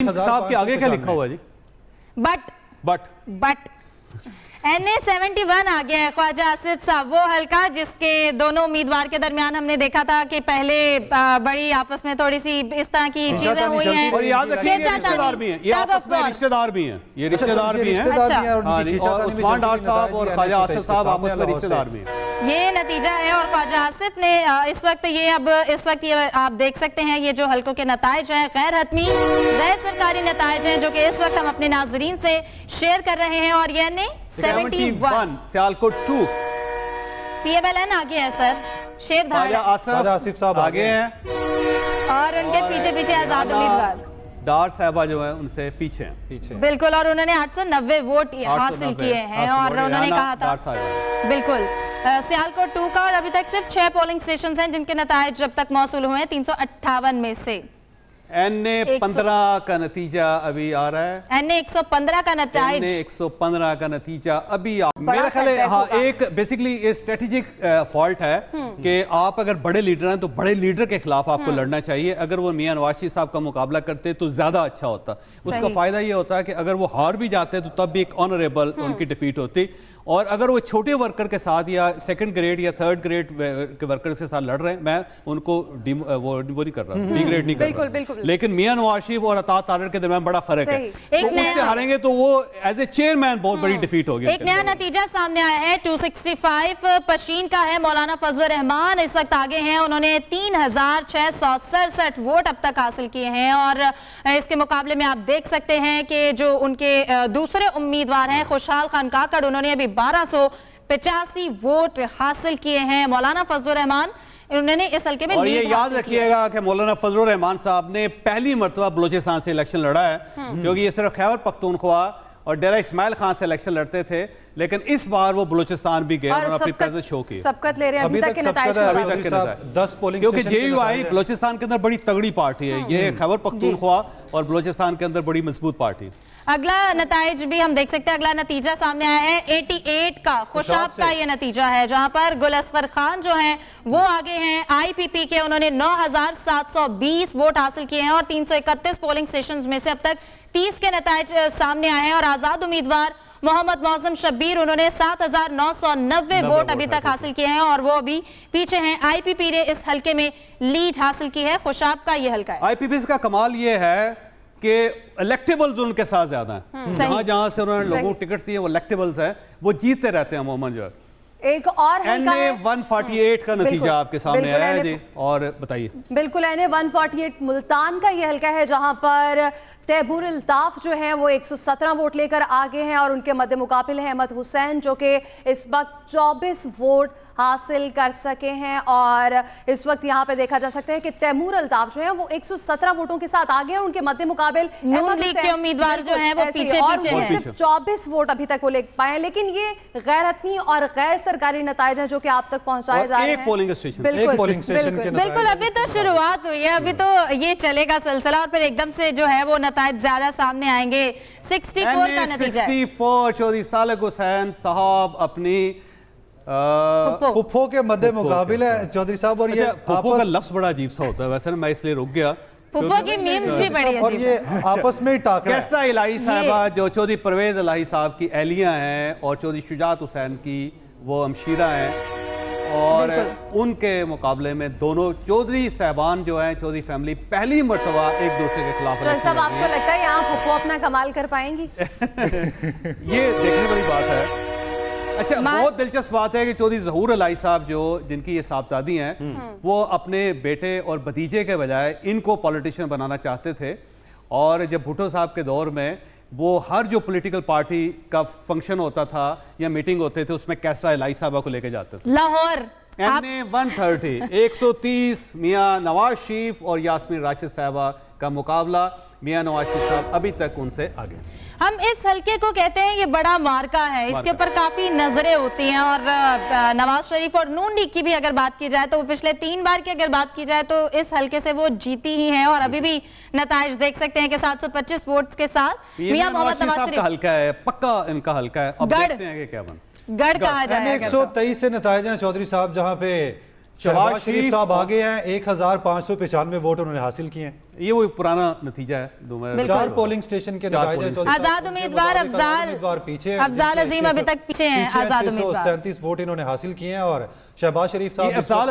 साहब के आगे क्या लिखा हुआ है जी? बट NA 71 आ गया है ख्वाजा आसिफ साहब, वो हल्का जिसके दोनों उम्मीदवार के दरमियान हमने देखा था कि पहले बड़ी आपस में थोड़ी सी इस तरह की चीजें हुई हैं। और याद रखिए ये रिश्तेदार भी हैं, ये आपस में रिश्तेदार भी हैं, ये रिश्तेदार भी हैं। और उस्मान डार साहब और ख्वाजा आसिफ साहब आपस में रिश्तेदार भी हैं। ये नतीजा है और ख्वाजा आसिफ ने इस वक्त ये आप देख सकते हैं ये जो हल्कों के नताइज हैं गैर हतमी गैर सरकारी नताइज हैं जो कि इस वक्त हम अपने नाजरीन से शेयर कर रहे हैं। और ये 71 सियालकोट 2 PMLN आगे है सर, शेरधार आसिफ साहब आगे हैं और उनके पीछे पीछे आजाद उम्मीदवार डार साहबा जो है उनसे पीछे बिल्कुल। और उन्होंने 890 वोट हासिल किए हैं और उन्होंने कहा था बिल्कुल सियालकोट 2 का। और अभी तक सिर्फ 6 पोलिंग स्टेशन हैं जिनके नताइज जब तक मौसूल हुए हैं 358 में से। NA 15 का नतीजा अभी आ रहा है, NA 115 का नतीजा, NA 115 का नतीजा अभी मेरा ख्याल है। हाँ, एक बेसिकली ये स्ट्रेटेजिक फॉल्ट है कि आप अगर बड़े लीडर हैं तो बड़े लीडर के खिलाफ आपको लड़ना चाहिए। अगर वो मियां नवाज शरीफ साहब का मुकाबला करते तो ज्यादा अच्छा होता। उसका फायदा ये होता है कि अगर वो हार भी जाते तो तब भी एक ऑनरेबल उनकी डिफीट होती। और अगर वो छोटे वर्कर के साथ या सेकंड ग्रेड या थर्ड ग्रेड के वर्कर के साथ लड़ रहे हैं, मैं उनको वो नहीं कर रहा, डिग्रेड नहीं कर रहा। लेकिन मियां नवाज शरीफ और अता तारर के दरमियान बड़ा फर्क है, तो उससे हारेंगे तो वो एज ए चेयरमैन बहुत बड़ी डिफीट होगी। एक नया नतीजा सामने आया है 265 पशीन का है, मौलाना फजल रहमान इस वक्त आगे हैं, उन्होंने 3667 वोट अब तक हासिल किए हैं। और इसके मुकाबले में आप देख सकते हैं कि जो उनके दूसरे उम्मीदवार हैं खुशहाल खान काकड़, उन्होंने अभी 1285 वोट हासिल किए हैं। मौलाना फजल रहमान उन्होंने इस हल्के में और ये याद रखिएगा कि मौलाना फजल रहमान साहब ने पहली मरतबा बलोचिस्तान से इलेक्शन लड़ा है, क्योंकि ये सिर्फ खैबर पख्तूनख्वा और डेरा इस्माइल खान से इलेक्शन लड़ते थे, लेकिन इस बार वो बलूचिस्तान भी गए और अपनी प्रेजेंस शो की। सबकत ले रहे हैं अभी तक के नताइज 10 पोलिंग, क्योंकि JUI बलूचिस्तान के अंदर बड़ी तगड़ी पार्टी है, ये खैबर पख्तूनख्वा और बलूचिस्तान के अंदर बड़ी मजबूत पार्टी। अगला नताइज भी हम देख सकते हैं, अगला नतीजा सामने आया है 88 का खुशाब का ये नतीजा है, जहां पर गुल असगर खान जो हैं वो आगे हैं IPP के, उन्होंने 9720 वोट हासिल किए हैं और 331 पोलिंग स्टेशन में से अब तक 30 के नताइज सामने आए हैं। और आजाद उम्मीदवार मोहम्मद मौसम शब्बीर, उन्होंने 7990 वोट अभी तक हासिल किए हैं और वो अभी पीछे हैं। IPP ने इस हल्के में लीड हासिल की है, खुशाब का ये हल्का है। IPP का कमाल ये है कि इलेक्टेबल्स उनके साथ ज्यादा हैं, जहां से उन्होंने लोगों को टिकट दिए वो इलेक्टेबल्स हैं, वो जीतते रहते हैं अमूमन जो है। एक और NA 148 का नतीजा आपके सामने आया है जी, और बताइए। बिल्कुल NA 148 मुल्तान का ये हल्का है, जहां पर तैमूर अल्ताफ जो हैं वो 117 वोट लेकर आगे हैं और उनके मद्दे मुकाबिल है अहमद हुसैन जो कि इस वक्त 24 वोट हासिल कर सके हैं। और इस वक्त यहाँ पे देखा जा सकता है कि तैमूर अल्ताफ जो है वो 117 वोटों के साथ आगे हैं, उनके मद्दे मुकाबिल नून लीग के उम्मीदवार जो हैं वो पीछे हैं। सिर्फ 24 वोट अभी तक वो ले पाए, लेकिन ये गैर हतमी और गैर सरकारी नताइज हैं जो कि आप तक पहुंचाए जा रहे हैं। एक पोलिंग स्टेशन बिल्कुल अभी तो शुरुआत हुई है, अभी तो ये चलेगा सिलसिला और फिर एकदम से जो है वो नताइज ज्यादा सामने आएंगे। 64 का नतीजा 64 चौधरी सालिक हुसैन साहब अपनी पुप्पो के मद्दे मुकाबिल है चौधरी साहब। और ये पुप्पो का लफ्ज बड़ा अजीब सा होता है, वैसे ना मैं इसलिए रुक गया, पुप्पो की मीम्स भी बड़ी और ये आपस में ही टाकरा है। कैसा इलाही साहबा जो चौधरी परवेज इलाही साहब की एहलिया हैं और चौधरी शुजात हुसैन की वो हमशीरा हैं, और उनके मुकाबले में दोनों चौधरी साहबान जो हैं, चौधरी फैमिली पहली मर्तबा एक दूसरे के खिलाफ। सब आपको लगता है यहाँ पुप्पो अपना कमाल कर पाएंगी? ये देखने वाली बात है। अच्छा, बहुत दिलचस्प बात है कि चौधरी ज़हूर इलाही साहब जो जिनकी ये साहबजादी हैं, वो अपने बेटे और भतीजे के बजाय इनको पॉलिटिशियन बनाना चाहते थे। और जब भुट्टो साहब के दौर में वो हर जो पॉलिटिकल पार्टी का फंक्शन होता था या मीटिंग होते थे उसमें कैसरा इलाही साहबा को लेके जाते थे। लाहौर NA 130 130 मियां नवाज शरीफ और यास्मीन राशिद साहबा का मुकाबला, मियां नवाज शरीफ साहब अभी तक उनसे आगे। हम इस हल्के को कहते हैं ये बड़ा मार्का है, इसके ऊपर काफी नजरें होती हैं। और नवाज शरीफ और नून लीग की भी अगर बात की जाए तो वो पिछले 3 बार की अगर बात की जाए तो इस हल्के से वो जीती ही हैं और अभी भी नताइज देख सकते हैं कि 725 वोट्स के साथ मियां मोहम्मद नवाज शरीफ का हल्का है, पक्का इनका हल्का है। अब देखते हैं कि क्या बन गढ़ कहा जाएगा। 123 से नताइज हैं चौधरी साहब, जहां पे शहबाज शरीफ साहब आगे हैं, 1595 वोट उन्होंने हासिल किए हैं। ये वो पुराना नतीजा है 4 पोलिंग स्टेशन के नतीजे आजाद उम्मीदवार उम्मीदवार पीछे हैं, अफजाल अजीम अभी तक पीछे हैं। आजाद उम्मीदवार 637 वोट इन्होंने हासिल किए हैं और शहबाज शरीफ साहब अफजाल